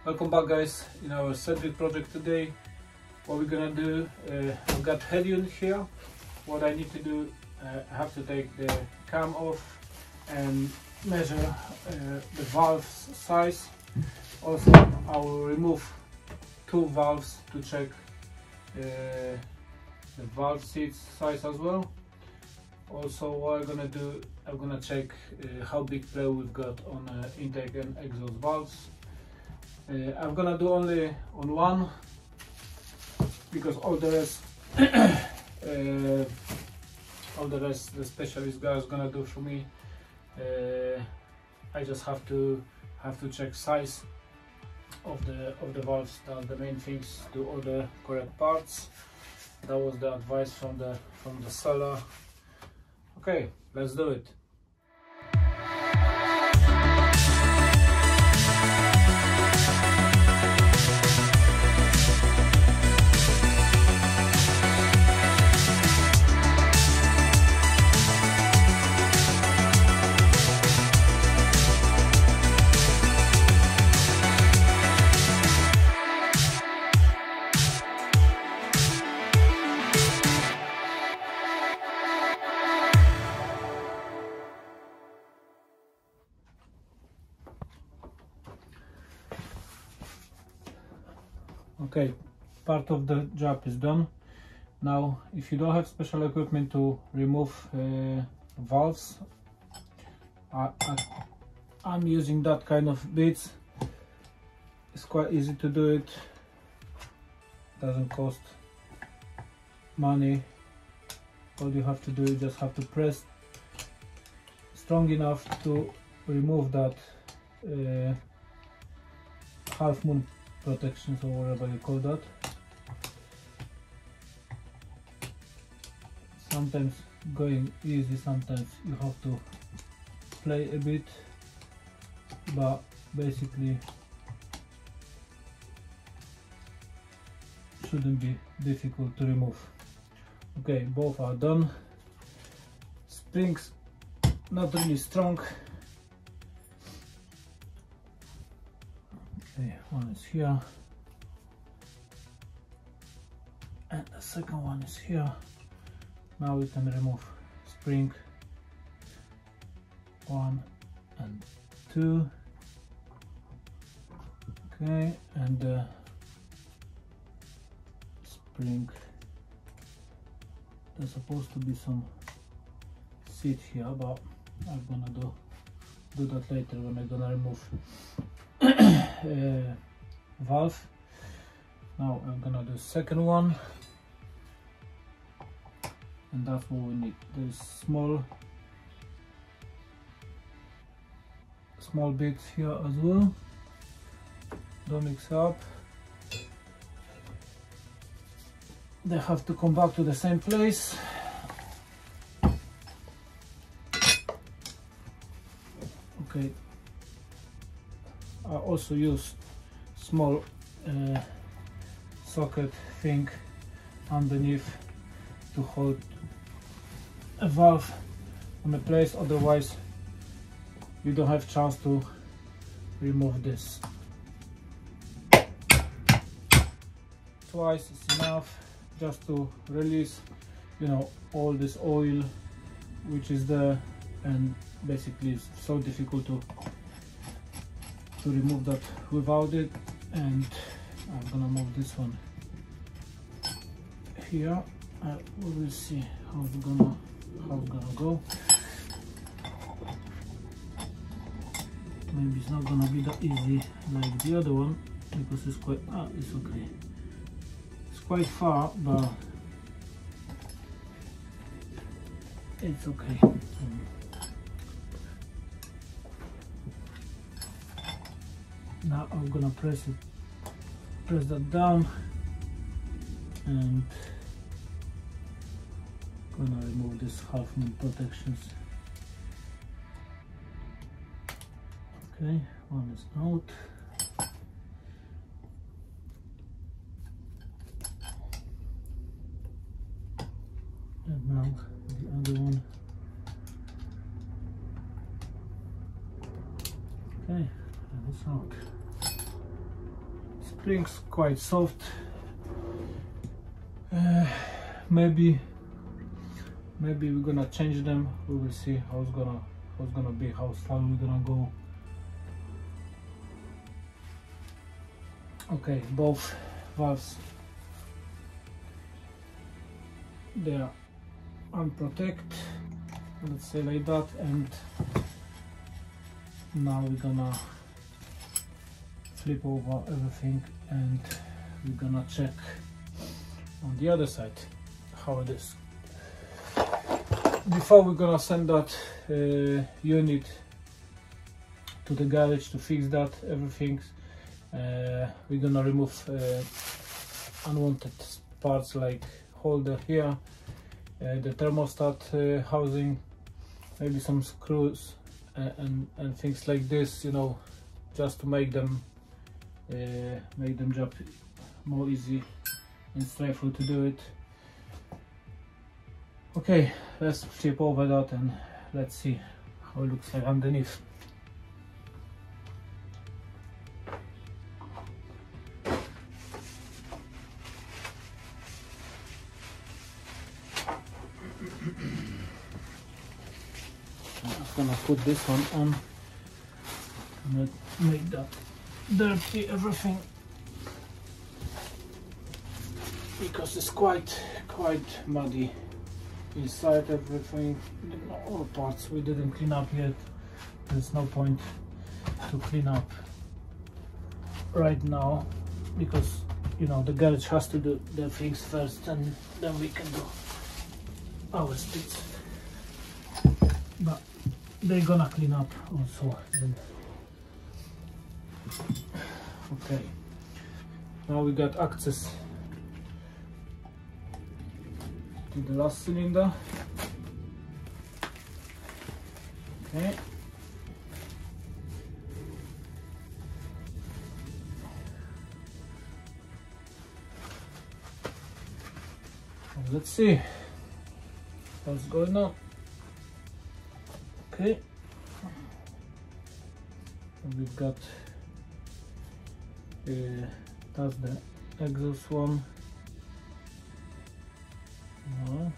Welcome back, guys, in our Cedric project today. What we're gonna do, I've got head unit here. What I need to do, I have to take the cam off and measure the valve size. Also, I will remove 2 valves to check the valve seats size as well. Also, what I'm gonna do, I'm gonna check how big play we've got on intake and exhaust valves. I'm gonna do only on one because all the rest the specialist guy is gonna do for me. I just have to check size of the valves. That's the main things. Do all the correct parts. That was the advice from the seller. Okay, let's do it. Okay, part of the job is done. Now, if you don't have special equipment to remove valves, I'm using that kind of bits. It's quite easy to do it, doesn't cost money. All you have to do, you just have to press strong enough to remove that half moon protections or whatever you call that. Sometimes going easy, sometimes you have to play a bit, but basically shouldn't be difficult to remove. Okay, both are done. Springs not really strong. Okay, one is here and the second one is here. Now we can remove spring 1 and 2. Okay, and the spring, there's supposed to be some seat here, but I'm gonna do that later when I'm gonna remove valve. Now I'm gonna do second one, and that's what we need. There's small bits here as well. Don't mix up. They have to come back to the same place. Okay. I also use small socket thing underneath to hold a valve on a place, otherwise you don't have chance to remove this. Twice is enough just to release, you know, all this oil which is there, and basically it's so difficult to remove that without it. And I'm gonna move this one here. We will see how it's gonna go. Maybe it's not gonna be that easy like the other one because it's quite it's okay. It's quite far, but it's okay. Now I'm gonna press that down and gonna remove this half moon protections. Okay, one is out. And now the other one. Okay, and it's out. springs quite soft. Maybe we're gonna change them. We will see how it's gonna be, how far we're gonna go. Okay, both valves, they are unprotected, let's say like that, and now we're gonna flip over everything and we're gonna check on the other side how it is. Before we're gonna send that unit to the garage to fix that everything, we're gonna remove unwanted parts like holder here, the thermostat housing, maybe some screws and things like this, you know, just to make them job more easy and straightforward to do it. Okay, let's flip over that and let's see how it looks like underneath. I'm just gonna put this one on and make that dirty everything, because it's quite muddy inside everything. All parts we didn't clean up yet. There's no point to clean up right now, because you know the garage has to do the things first and then we can do our bits. But they're gonna clean up also then. Okay, now we got access to the last cylinder. Okay, let's see what's going on. Okay, and we've got that's the exhaust one. No.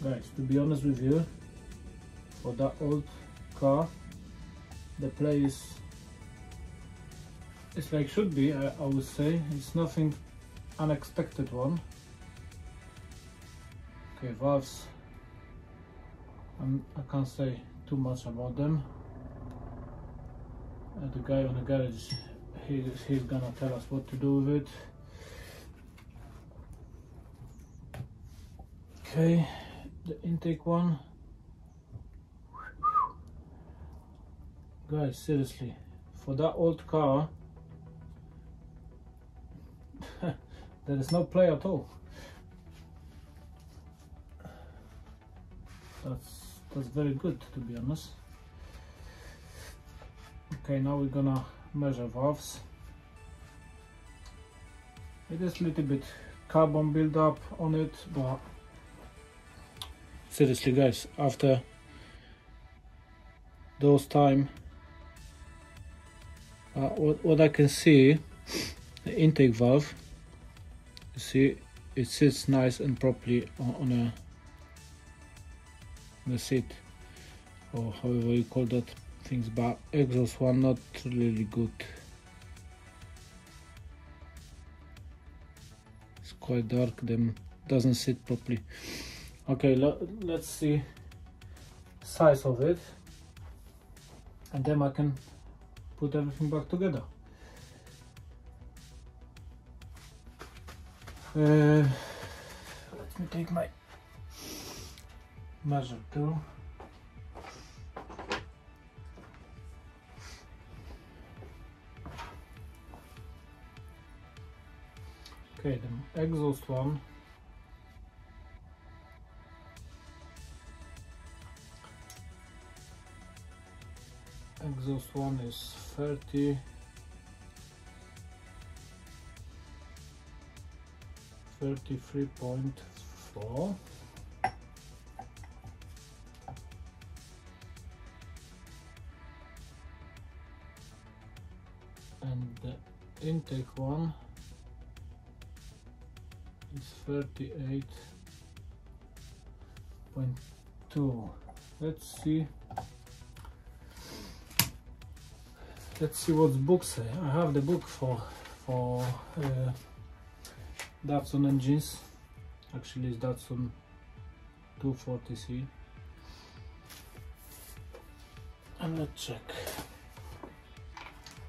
Guys, to be honest with you, for that old car, the place is like should be, I would say. It's nothing unexpected one. Okay, valves, I can't say too much about them. The guy on the garage, he's gonna tell us what to do with it. Okay, the intake one. Guys, seriously, for that old car, there is no play at all. That's very good, to be honest. Okay, now we're gonna measure valves. It is a little bit carbon build-up on it, but seriously guys, after those time, what I can see, the intake valve, you see it sits nice and properly on the seat, or however you call that things, but exhaust one not really good. It's quite dark, then doesn't sit properly. Okay, let's see size of it, and then I can put everything back together. Let me take my measure tool. Okay, the exhaust one, is 33.4. intake one is 38.2. Let's see what book say. I have the book for Datsun engines. Actually it's Datsun 240C, and let's check.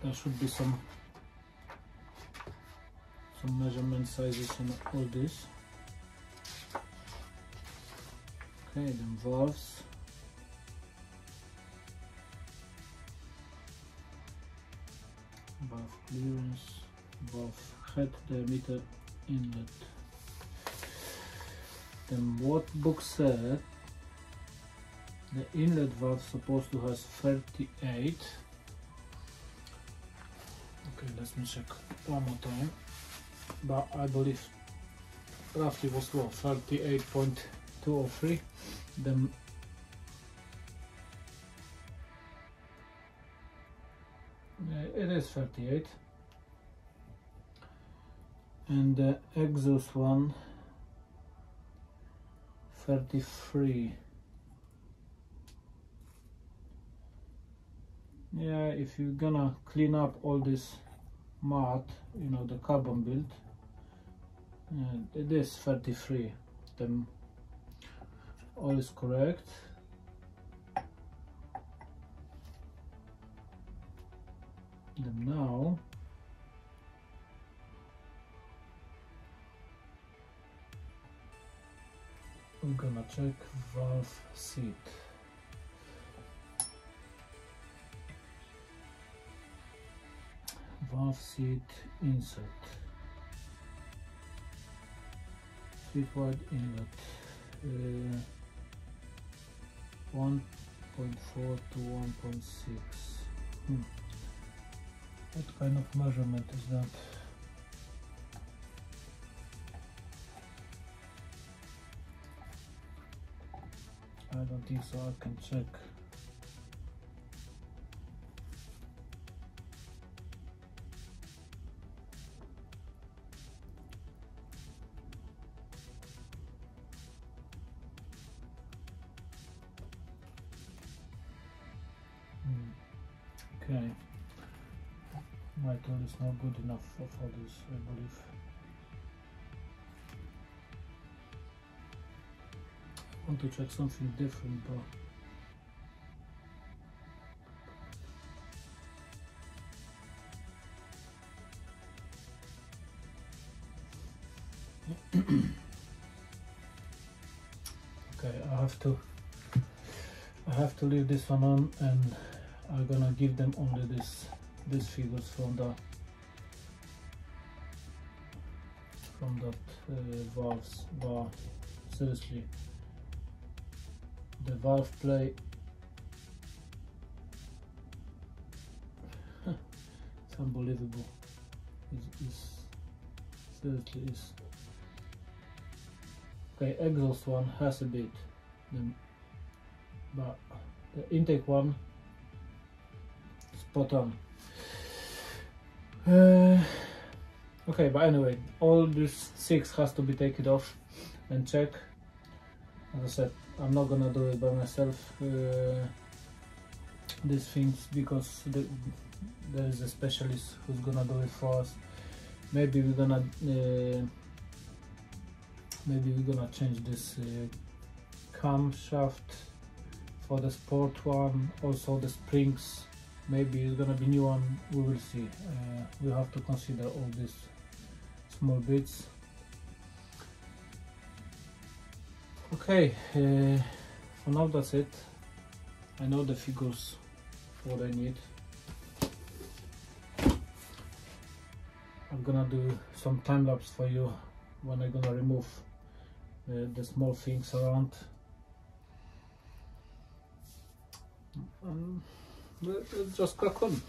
There should be some measurement sizes on all this. Okay, then valves. Valve clearance, valve head diameter, inlet. Then what book said, the inlet valve supposed to have 38. Okay, let me check one more time. But I believe roughly was what, 38.2 or 3. Then it is 38, and the exhaust one 33. Yeah, if you're gonna clean up all this mud, you know, the carbon build, it is 33. Then all is correct. Then now we're gonna check valve seat. Valve seat insert, seat wide inlet, 1.4 to 1.6. What kind of measurement is that? I don't think so. I can check. Okay. My tool is not good enough for this, I believe. I want to check something different, but okay, I have to leave this one on, and I'm gonna give them only these figures from that valves. But seriously, the valve play, it's unbelievable. It's seriously is. Okay, exhaust one has a bit, but the intake one, spot on. Okay, but anyway, all these 6 has to be taken off and check. As I said, I'm not gonna do it by myself, these things, because there is a specialist who's gonna do it for us. Maybe we're gonna change this camshaft for the sport one, also the springs. Maybe it's gonna be new one, we will see. We'll have to consider all these small bits. Okay, for now that's it. I know the figures, what I need. I'm gonna do some time lapse for you when I'm gonna remove the small things around. Let's just crack on.